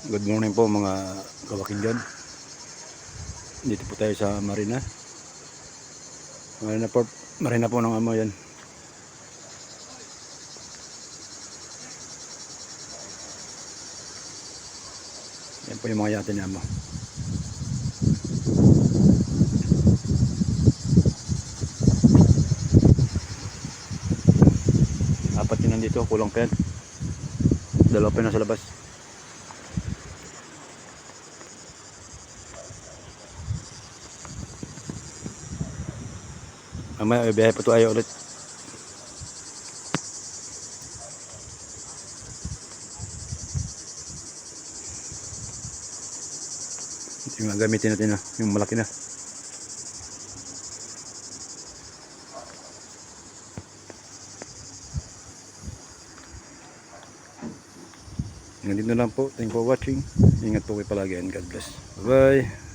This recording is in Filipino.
Good morning po mga kawakinggan. Dito po tayo sa Marina. Marina po ng amo yan. Yan po yung mga yate ni amo. Apat yun nandito, kulang pa yan. Dalawa pa yun nasa labas. Mamaya ibiyahe pa tayo ulit. Ito yung gagamitin natin na, yung malaki na. Hanggang dito lang po. Thank you for watching. Ingat po kayo palagi and God bless. Bye bye.